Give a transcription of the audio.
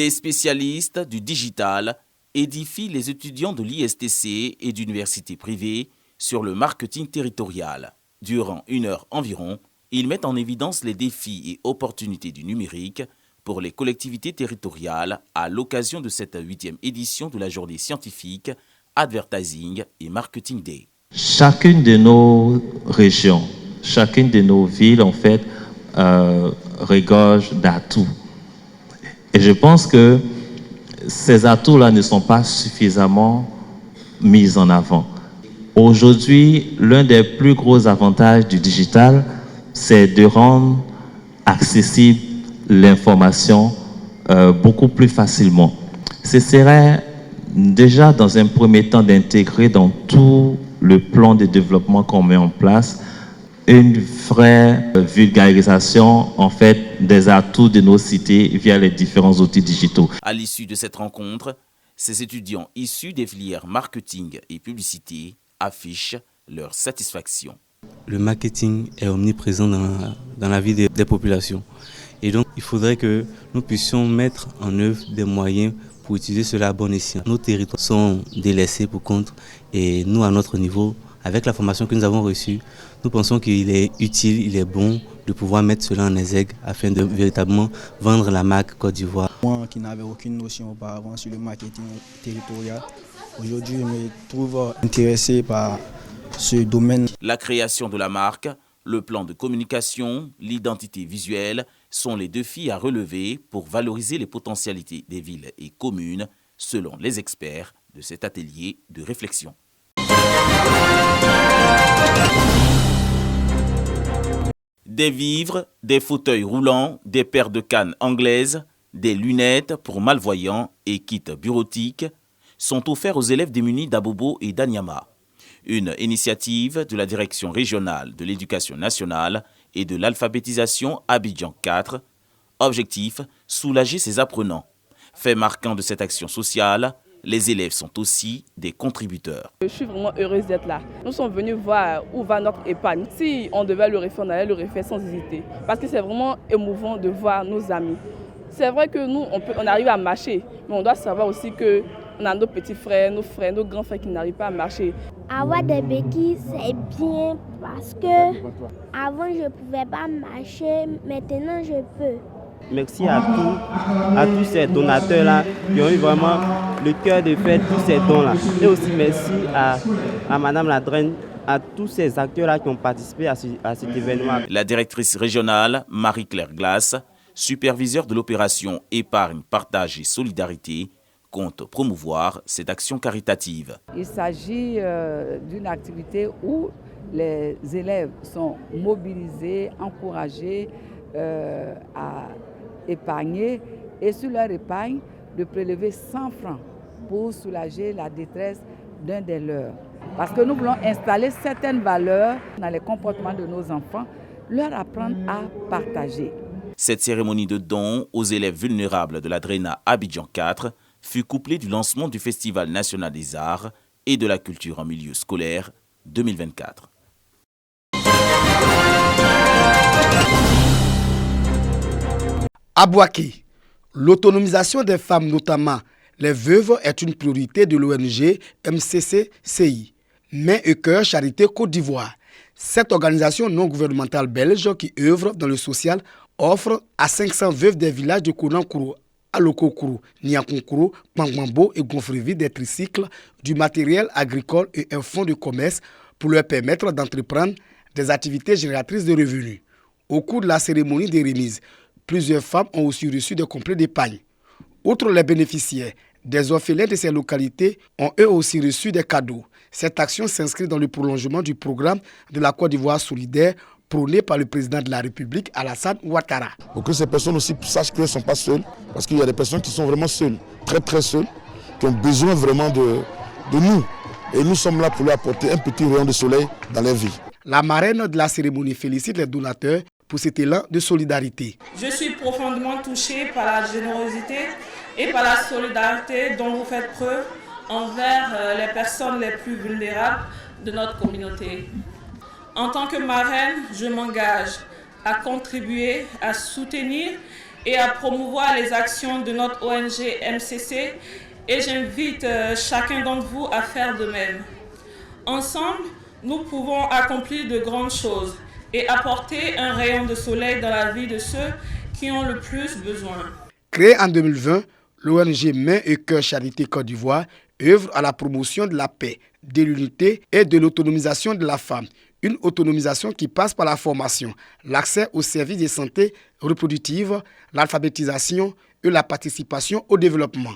Des spécialistes du digital édifient les étudiants de l'ISTC et d'universités privées sur le marketing territorial. Durant 1 heure environ, ils mettent en évidence les défis et opportunités du numérique pour les collectivités territoriales à l'occasion de cette 8e édition de la journée scientifique Advertising et Marketing Day. Chacune de nos régions, chacune de nos villes, en fait, regorge d'atouts. Et je pense que ces atouts-là ne sont pas suffisamment mis en avant. Aujourd'hui, l'un des plus gros avantages du digital, c'est de rendre accessible l'information beaucoup plus facilement. Ce serait déjà dans un premier temps d'intégrer dans tout le plan de développement qu'on met en place une vraie vulgarisation en fait des atouts de nos cités via les différents outils digitaux. À l'issue de cette rencontre, ces étudiants issus des filières marketing et publicité affichent leur satisfaction. Le marketing est omniprésent dans la vie des populations. Et donc, il faudrait que nous puissions mettre en œuvre des moyens pour utiliser cela à bon escient. Nos territoires sont délaissés pour compte et nous, à notre niveau, avec la formation que nous avons reçue, nous pensons qu'il est utile, il est bon de pouvoir mettre cela en exergue afin de véritablement vendre la marque Côte d'Ivoire. Moi qui n'avais aucune notion auparavant sur le marketing territorial, aujourd'hui je me trouve intéressé par ce domaine. La création de la marque, le plan de communication, l'identité visuelle sont les défis à relever pour valoriser les potentialités des villes et communes, selon les experts de cet atelier de réflexion. Des vivres, des fauteuils roulants, des paires de cannes anglaises, des lunettes pour malvoyants et kits bureautiques sont offerts aux élèves démunis d'Abobo et d'Anyama. Une initiative de la Direction régionale de l'éducation nationale et de l'alphabétisation Abidjan 4. Objectif, soulager ses apprenants. Fait marquant de cette action sociale, les élèves sont aussi des contributeurs. Je suis vraiment heureuse d'être là. Nous sommes venus voir où va notre épargne. Si on devait le refaire, on allait le refaire sans hésiter. Parce que c'est vraiment émouvant de voir nos amis. C'est vrai que nous, on arrive à marcher, mais on doit savoir aussi qu'on a nos petits frères, nos grands frères qui n'arrivent pas à marcher. Avoir des béquilles, c'est bien parce que avant je ne pouvais pas marcher, maintenant je peux. Merci à tous ces donateurs-là qui ont eu vraiment le cœur de faire tous ces dons-là. Et aussi merci à Madame la Draine, à tous ces acteurs-là qui ont participé à cet événement. La directrice régionale, Marie-Claire Glace, superviseur de l'opération Épargne, Partage et Solidarité, compte promouvoir cette action caritative. Il s'agit d'une activité où les élèves sont mobilisés, encouragés à épargner et sur leur épargne de prélever 100 francs pour soulager la détresse d'un des leurs. Parce que nous voulons installer certaines valeurs dans les comportements de nos enfants, leur apprendre à partager. Cette cérémonie de don aux élèves vulnérables de la DRENA Abidjan 4 fut couplée du lancement du Festival national des arts et de la culture en milieu scolaire 2024. À Bouaké, l'autonomisation des femmes, notamment les veuves, est une priorité de l'ONG MCCCI, Main et Cœur Charité Côte d'Ivoire. Cette organisation non gouvernementale belge qui œuvre dans le social offre à 500 veuves des villages de Kounankuru, Alokokourou, Niakonkuru, Pangmambo et Gonfrevi des tricycles, du matériel agricole et un fonds de commerce pour leur permettre d'entreprendre des activités génératrices de revenus. Au cours de la cérémonie des remises, plusieurs femmes ont aussi reçu des complets d'épargne. Outre les bénéficiaires, des orphelins de ces localités ont eux aussi reçu des cadeaux. Cette action s'inscrit dans le prolongement du programme de la Côte d'Ivoire solidaire prôné par le président de la République, Alassane Ouattara. Pour que ces personnes aussi sachent qu'elles ne sont pas seules, parce qu'il y a des personnes qui sont vraiment seules, très très seules, qui ont besoin vraiment de nous. Et nous sommes là pour leur apporter un petit rayon de soleil dans leur vie. La marraine de la cérémonie félicite les donateurs pour cet élan de solidarité. Je suis profondément touchée par la générosité et par la solidarité dont vous faites preuve envers les personnes les plus vulnérables de notre communauté. En tant que marraine, je m'engage à contribuer, à soutenir et à promouvoir les actions de notre ONG MCC et j'invite chacun d'entre vous à faire de même. Ensemble, nous pouvons accomplir de grandes choses et apporter un rayon de soleil dans la vie de ceux qui ont le plus besoin. Créée en 2020, l'ONG Mains et Cœurs Charité Côte d'Ivoire œuvre à la promotion de la paix, de l'unité et de l'autonomisation de la femme. Une autonomisation qui passe par la formation, l'accès aux services de santé reproductive, l'alphabétisation et la participation au développement.